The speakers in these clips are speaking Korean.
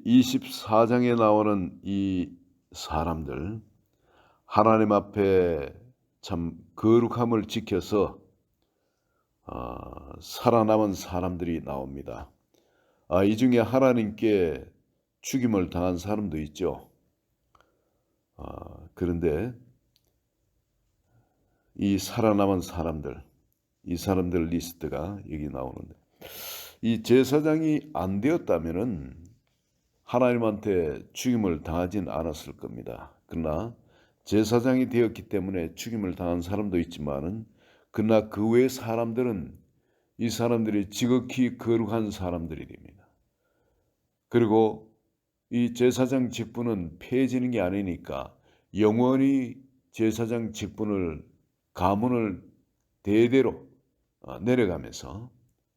24장에 나오는 이 사람들, 하나님 앞에 참 거룩함을 지켜서 살아남은 사람들이 나옵니다. 이 중에 하나님께 죽임을 당한 사람도 있죠. 그런데 이 살아남은 사람들, 이 사람들 리스트가 여기 나오는데, 이 제사장이 안 되었다면은 하나님한테 죽임을 당하진 않았을 겁니다. 그러나 제사장이 되었기 때문에 죽임을 당한 사람도 있지만은, 그러나 그 외의 사람들은 이 사람들이 지극히 거룩한 사람들이 됩니다. 그리고 이 제사장 직분은 폐해지는 게 아니니까 영원히 제사장 직분을, 가문을 대대로 내려가면서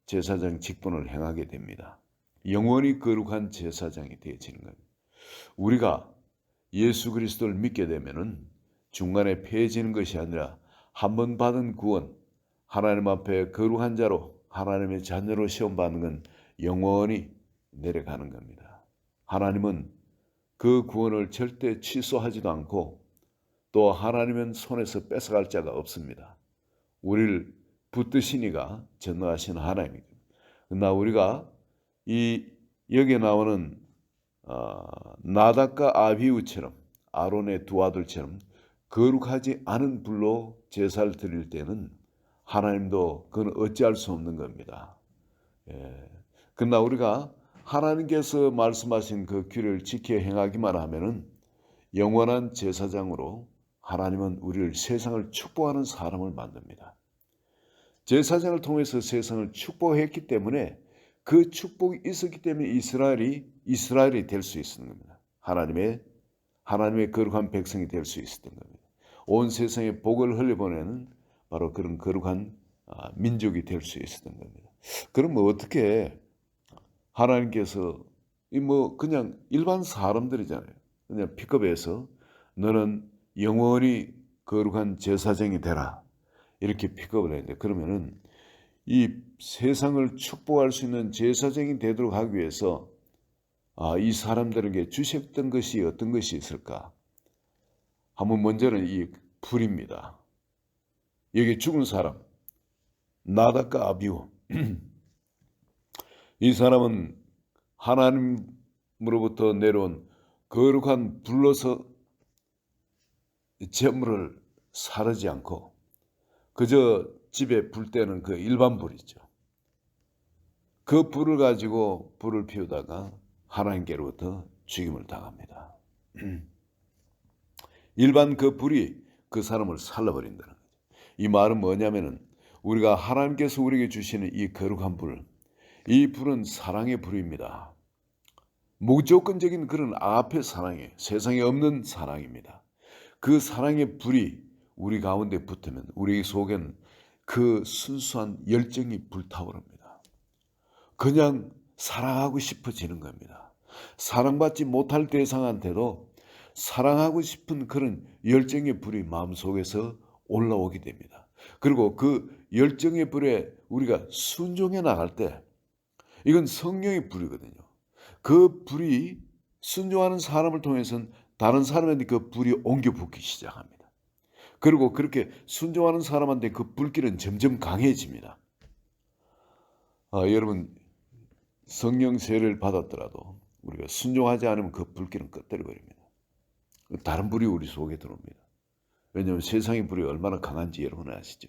제사장 직분을 행하게 됩니다. 영원히 거룩한 제사장이 되어지는 겁니다. 우리가 예수 그리스도를 믿게 되면은 중간에 폐해지는 것이 아니라 한 번 받은 구원, 하나님 앞에 거룩한 자로, 하나님의 자녀로 시험받는 건 영원히 내려가는 겁니다. 하나님은 그 구원을 절대 취소하지도 않고, 또 하나님은 손에서 뺏어갈 자가 없습니다. 우리를 붙드시니가 전능하신 하나님입니다. 그러나 우리가 여기에 나오는 나답과 아비후처럼, 아론의 두 아들처럼 거룩하지 않은 불로 제사를 드릴 때는 하나님도 그건 어찌할 수 없는 겁니다. 그러나 우리가 하나님께서 말씀하신 그 규례를 지켜 행하기만 하면은 영원한 제사장으로 하나님은 우리를, 세상을 축복하는 사람을 만듭니다. 제사장을 통해서 세상을 축복했기 때문에, 그 축복이 있었기 때문에 이스라엘이 될 수 있었던 겁니다. 하나님의 거룩한 백성이 될 수 있었던 겁니다. 온 세상에 복을 흘려보내는 바로 그런 거룩한 민족이 될 수 있었던 겁니다. 그럼 어떻게 하나님께서 그냥 일반 사람들이잖아요. 그냥 픽업해서 너는 영원히 거룩한 제사장이 되라, 이렇게 픽업을 했는데, 그러면은 이 세상을 축복할 수 있는 제사장이 되도록 하기 위해서 이 사람들에게 주셨던 것이 어떤 것이 있을까? 한번 먼저는 이 불입니다. 여기 죽은 사람 나답과 아비후, 이 사람은 하나님으로부터 내려온 거룩한 불로서 재물을 사르지 않고 그저 집에 불 때는 그 일반 불이죠. 그 불을 가지고 불을 피우다가 하나님께로부터 죽임을 당합니다. 일반 그 불이 그 사람을 살라버린다는 거죠. 이 말은 뭐냐면은, 우리가 하나님께서 우리에게 주시는 이 거룩한 불, 이 불은 사랑의 불입니다. 무조건적인 그런 아페 사랑이에요. 세상에 없는 사랑입니다. 그 사랑의 불이 우리 가운데 붙으면 우리 속에는 그 순수한 열정이 불타오릅니다. 그냥 사랑하고 싶어지는 겁니다. 사랑받지 못할 대상한테도 사랑하고 싶은 그런 열정의 불이 마음속에서 올라오게 됩니다. 그리고 그 열정의 불에 우리가 순종해 나갈 때, 이건 성령의 불이거든요. 그 불이 순종하는 사람을 통해서는 다른 사람한테 그 불이 옮겨 붙기 시작합니다. 그리고 그렇게 순종하는 사람한테 그 불길은 점점 강해집니다. 여러분, 성령 세례를 받았더라도 우리가 순종하지 않으면 그 불길은 꺼뜨려 버립니다. 다른 불이 우리 속에 들어옵니다. 왜냐하면 세상의 불이 얼마나 강한지 여러분 아시죠?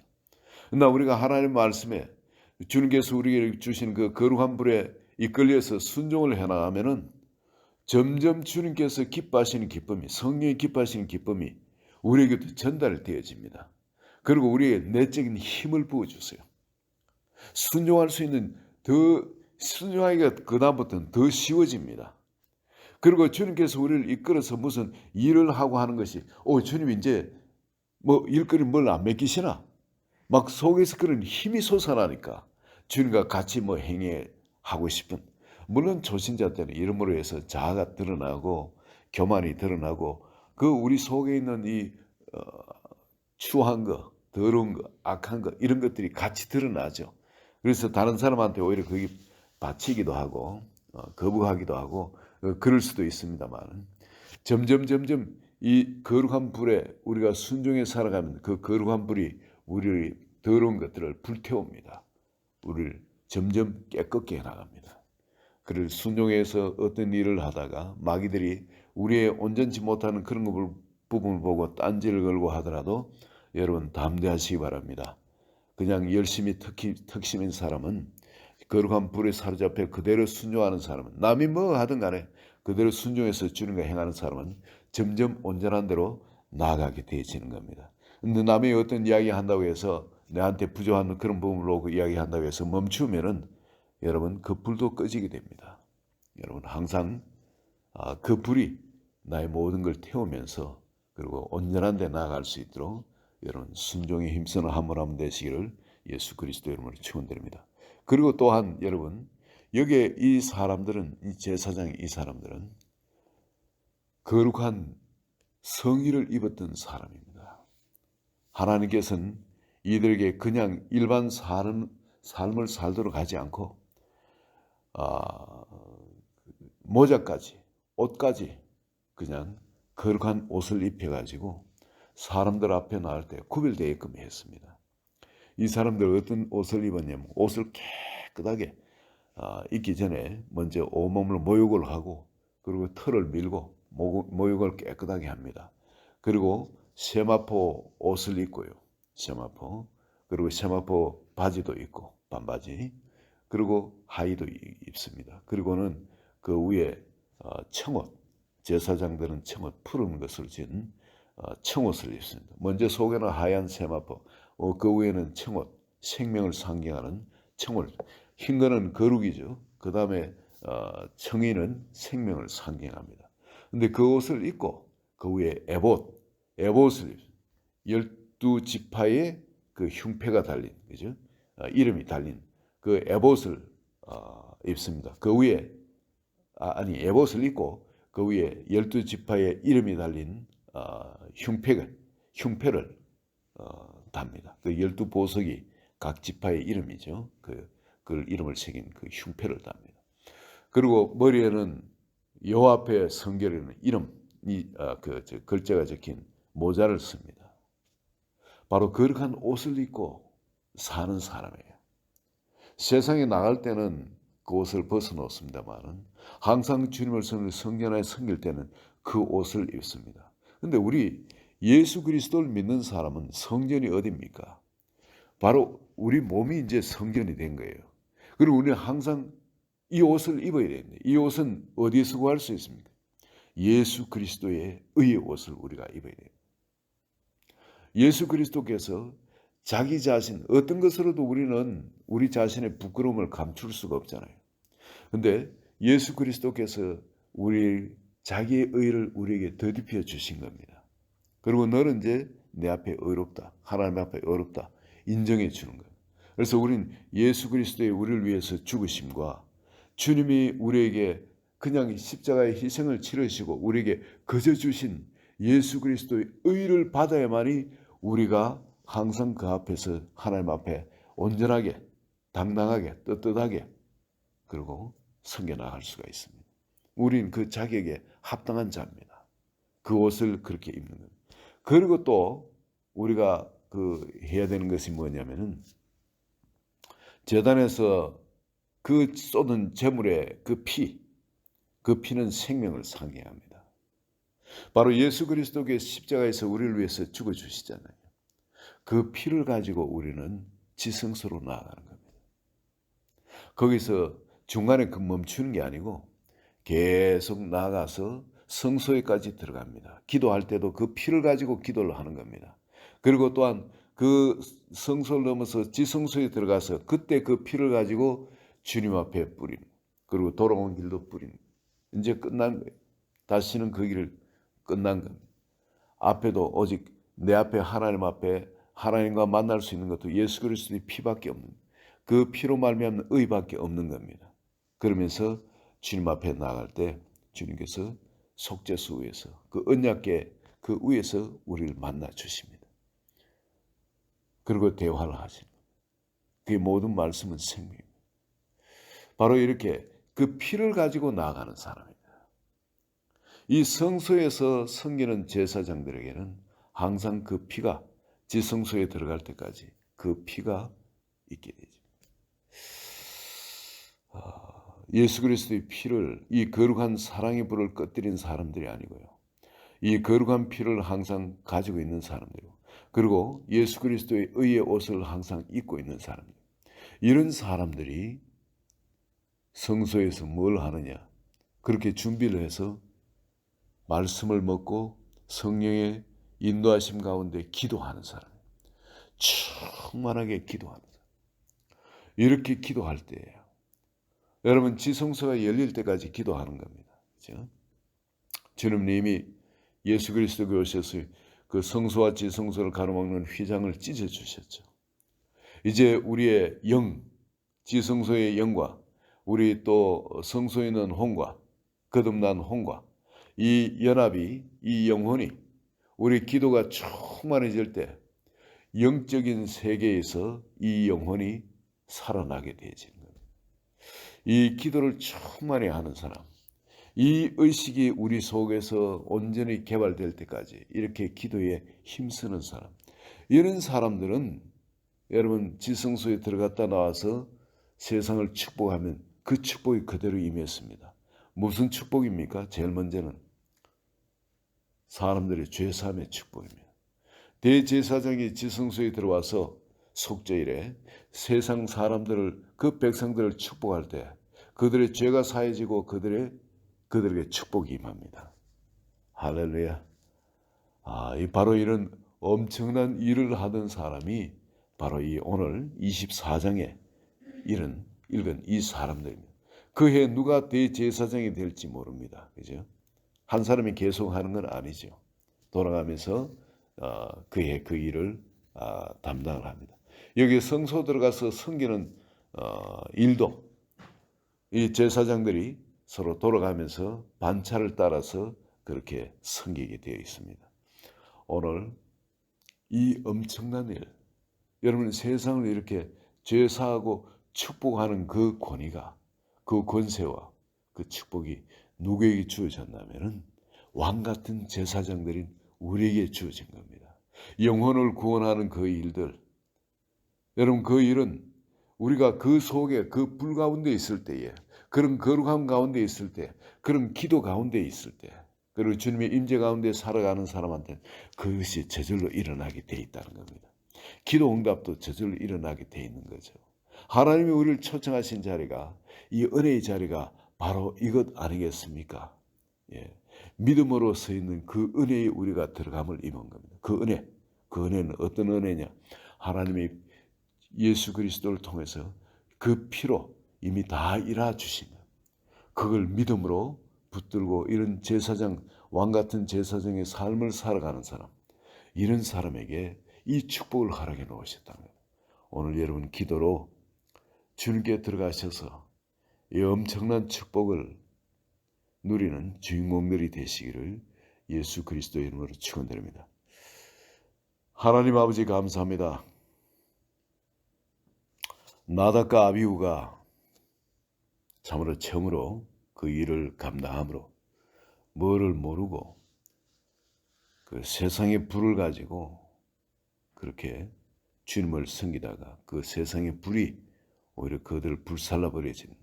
그러나 우리가 하나님 말씀에, 주님께서 우리에게 주신 그 거룩한 불에 이끌려서 순종을 해나가면은 점점 주님께서 기뻐하시는 기쁨이, 성령이 기뻐하시는 기쁨이 우리에게도 전달되어집니다. 그리고 우리의 내적인 힘을 부어주세요. 순종할 수 있는, 순종하기가 그다음부터는 더 쉬워집니다. 그리고 주님께서 우리를 이끌어서 무슨 일을 하고 하는 것이, 주님 이제 일거리 뭘 안 맡기시나? 막 속에서 그런 힘이 솟아나니까 주님과 같이 행해하고 싶은, 물론 초신자 때는 이름으로 해서 자아가 드러나고 교만이 드러나고 그 우리 속에 있는 이 추한 거, 더러운 거, 악한 거, 이런 것들이 같이 드러나죠. 그래서 다른 사람한테 오히려 그게 바치기도 하고 거부하기도 하고 그럴 수도 있습니다만 점점 이 거룩한 불에 우리가 순종해 살아가면 그 거룩한 불이 우리의 더러운 것들을 불태웁니다. 우리를 점점 깨끗게 해나갑니다. 그를 순종해서 어떤 일을 하다가 마귀들이 우리의 온전치 못하는 그런 부분을 보고 딴지를 걸고 하더라도 여러분 담대하시기 바랍니다. 그냥 열심히 특심인 사람은 거룩한 불에 사로잡혀 그대로 순종하는 사람은 남이 뭐 하든 간에 그대로 순종해서 주님과 행하는 사람은 점점 온전한 대로 나아가게 되어지는 겁니다. 근데 남이 어떤 이야기 한다고 해서 내한테 부족한 그런 부분을 놓고 이야기한다고 해서 멈추면은 여러분 그 불도 꺼지게 됩니다. 여러분 항상 그 불이 나의 모든 걸 태우면서 그리고 온전한 데 나아갈 수 있도록 여러분 순종에 힘쓰는 한 분 한 분 되시기를 예수 그리스도 이름으로 축원드립니다. 그리고 또한 여러분 여기에 이 사람들은 이 제사장 이 사람들은 거룩한 성의를 입었던 사람입니다. 하나님께서는 이들에게 그냥 일반 삶을 살도록 하지 않고 모자까지 옷까지 그냥 거룩한 옷을 입혀가지고 사람들 앞에 나올 때 구별되게끔 했습니다. 이 사람들 어떤 옷을 입었냐면 옷을 깨끗하게 입기 전에 먼저 온몸을 모욕을 하고 그리고 털을 밀고 모욕을 깨끗하게 합니다. 그리고 세마포 옷을 입고요. 세마포 그리고 세마포 바지도 입고 반바지 그리고 하의도 입습니다. 그리고는 그 위에 청옷 제사장들은 청옷 푸른 것을 진 청옷을 입습니다. 먼저 속에는 하얀 세마포 그 위에는 청옷 생명을 상징하는 청옷 흰 거는 거룩이죠. 그 다음에 청이는 생명을 상징합니다. 근데 그 옷을 입고 그 위에 에봇을 입습니다. 12지파의 그 흉패가 달린 그죠? 이름이 달린 그 에봇을 입습니다. 그 위에 에봇을 입고 그 위에 12지파의 이름이 달린 흉패를 답니다. 그 12보석이 각 지파의 이름이죠. 그 이름을 새긴 그 흉패를 답니다. 그리고 머리에는 여호와 앞에 성결에는 이름이 글자가 적힌 모자를 씁니다. 바로 거룩한 옷을 입고 사는 사람이에요. 세상에 나갈 때는 그 옷을 벗어놓습니다만 항상 주님을 성전에 섬길 때는 그 옷을 입습니다. 그런데 우리 예수 그리스도를 믿는 사람은 성전이 어디입니까? 바로 우리 몸이 이제 성전이 된 거예요. 그리고 우리는 항상 이 옷을 입어야 되는데 이 옷은 어디에서 구할 수 있습니까? 예수 그리스도의 의의 옷을 우리가 입어야 돼요. 예수 그리스도께서 자기 자신 어떤 것으로도 우리는 우리 자신의 부끄러움을 감출 수가 없잖아요. 근데 예수 그리스도께서 자기의 의를 우리에게 더듬혀 주신 겁니다. 그리고 너는 이제 내 앞에 의롭다. 하나님 앞에 의롭다. 인정해 주는 거예요. 그래서 우리는 예수 그리스도의 우리를 위해서 죽으심과 주님이 우리에게 그냥 십자가의 희생을 치르시고 우리에게 거저 주신 예수 그리스도의 의를 받아야만이 우리가 항상 그 앞에서 하나님 앞에 온전하게 당당하게 떳떳하게 그리고 섬겨 나갈 수가 있습니다. 우리는 그 자격에 합당한 자입니다. 그 옷을 그렇게 입는 겁니다. 그리고 또 우리가 해야 되는 것이 뭐냐면은 제단에서 그 쏟은 제물의 그 피는 생명을 상징합니다. 바로 예수 그리스도의 십자가에서 우리를 위해서 죽어 주시잖아요. 그 피를 가지고 우리는 지성소로 나아가는 겁니다. 거기서 중간에 멈추는 게 아니고 계속 나아가서 성소에까지 들어갑니다. 기도할 때도 그 피를 가지고 기도를 하는 겁니다. 그리고 또한 그 성소를 넘어서 지성소에 들어가서 그때 그 피를 가지고 주님 앞에 뿌리는 그리고 돌아온 길도 뿌리는 이제 끝난 거예요. 다시는 그 길을 끝난 겁니다. 앞에도 오직 내 앞에 하나님 앞에 하나님과 만날 수 있는 것도 예수 그리스도의 피밖에 없는 그 피로 말미암는 의밖에 없는 겁니다. 그러면서 주님 앞에 나갈 때 주님께서 속죄수 위에서 그 언약궤 그 위에서 우리를 만나 주십니다. 그리고 대화를 하십니다. 그의 모든 말씀은 생명입니다. 바로 이렇게 그 피를 가지고 나아가는 사람입니다. 이 성소에서 섬기는 제사장들에게는 항상 그 피가 지성소에 들어갈 때까지 그 피가 있게 되죠. 예수 그리스도의 피를, 이 거룩한 사랑의 불을 꺼뜨린 사람들이 아니고요, 이 거룩한 피를 항상 가지고 있는 사람들이고, 그리고 예수 그리스도의 의의 옷을 항상 입고 있는 사람들, 이런 사람들이 성소에서 뭘 하느냐? 그렇게 준비를 해서 말씀을 먹고 성령의 인도하심 가운데 기도하는 사람, 충만하게 기도하는 사람. 이렇게 기도할 때예요. 여러분, 지성소가 열릴 때까지 기도하는 겁니다. 그렇죠? 주님님이 예수 그리스도 오셔서 그 성소와 지성소를 가로막는 휘장을 찢어 주셨죠. 이제 우리의 영, 지성소의 영과 우리 또 성소에 있는 혼과, 거듭난 혼과 이 연합이, 이 영혼이, 우리 기도가 충만해질 때 영적인 세계에서 이 영혼이 살아나게 되어지는 겁니다. 이 기도를 충만히 하는 사람, 이 의식이 우리 속에서 온전히 개발될 때까지 이렇게 기도에 힘쓰는 사람, 이런 사람들은 여러분 지성소에 들어갔다 나와서 세상을 축복하면 그 축복이 그대로 임했습니다. 무슨 축복입니까? 제일 먼저는 사람들의 죄사함의 축복입니다. 대제사장이 지성소에 들어와서 속죄일에 세상 사람들을, 그 백성들을 축복할 때 그들의 죄가 사해지고 그들에게 축복이 임합니다. 할렐루야. 바로 이런 엄청난 일을 하던 사람이 바로 이 오늘 24장에 읽은 이 사람들입니다. 그해 누가 대제사장이 될지 모릅니다. 그죠? 한 사람이 계속 하는 건 아니죠. 돌아가면서 그해 그 일을 담당을 합니다. 여기 성소 들어가서 섬기는 일도 이 제사장들이 서로 돌아가면서 반차를 따라서 그렇게 섬기게 되어 있습니다. 오늘 이 엄청난 일, 여러분 세상을 이렇게 죄사하고 축복하는 그 권위가, 그 권세와 그 축복이 누구에게 주어졌냐면은 왕 같은 제사장들인 우리에게 주어진 겁니다. 영혼을 구원하는 그 일들, 여러분 그 일은 우리가 그 속에 그 불 가운데 있을 때에, 그런 거룩함 가운데 있을 때, 그런 기도 가운데 있을 때, 그리고 주님의 임재 가운데 살아가는 사람한테는 그것이 저절로 일어나게 돼 있다는 겁니다. 기도 응답도 저절로 일어나게 돼 있는 거죠. 하나님이 우리를 초청하신 자리가, 이 은혜의 자리가 바로 이것 아니겠습니까? 예. 믿음으로 서 있는 그 은혜에 우리가 들어감을 입은 겁니다. 그 은혜는 어떤 은혜냐? 하나님이 예수 그리스도를 통해서 그 피로 이미 다 일하 주신 것. 그걸 믿음으로 붙들고 이런 제사장, 왕 같은 제사장의 삶을 살아가는 사람, 이런 사람에게 이 축복을 허락해 놓으셨다는 거예요. 오늘 여러분 기도로 주님께 들어가셔서 이 엄청난 축복을 누리는 주인공들이 되시기를 예수 그리스도의 이름으로 축원드립니다. 하나님 아버지 감사합니다. 나답과 아비후가 참으로 처음으로 그 일을 감당함으로 뭐를 모르고 그 세상의 불을 가지고 그렇게 주님을 섬기다가 그 세상의 불이 오히려 그들을 불살라버려진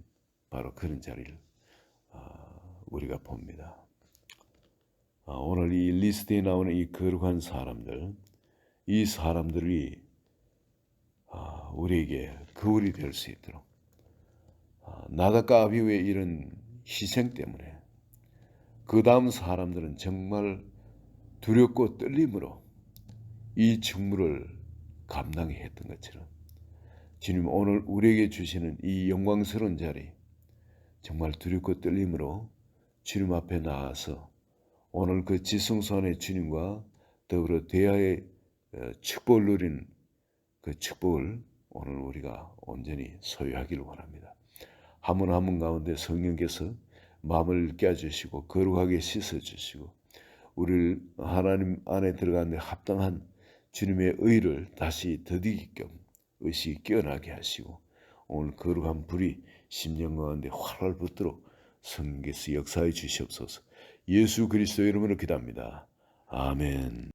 바로 그런 자리를 우리가 봅니다. 오늘 이 리스트에 나오는 이 거룩한 사람들, 이 사람들이 우리에게 거울이 될 수 있도록 나답과 아비후의 이런 희생 때문에 그 다음 사람들은 정말 두렵고 떨림으로 이 직무를 감당해야 했던 것처럼 주님 오늘 우리에게 주시는 이 영광스러운 자리, 정말 두렵고 떨림으로 주님 앞에 나와서 오늘 그 지성소 안에 주님과 더불어 대화의 축복을 누린 그 축복을 오늘 우리가 온전히 소유하기를 원합니다. 한 분 한 분 가운데 성령께서 마음을 깨주시고 거룩하게 씻어주시고 우리를 하나님 안에 들어가는 데 합당한 주님의 의를 다시 더디기 겸 의식이 깨어나게 하시고 오늘 거룩한 불이 심령 가운데 활활 붙도록 성령께서 역사해 주시옵소서. 예수 그리스도 이름으로 기도합니다. 아멘.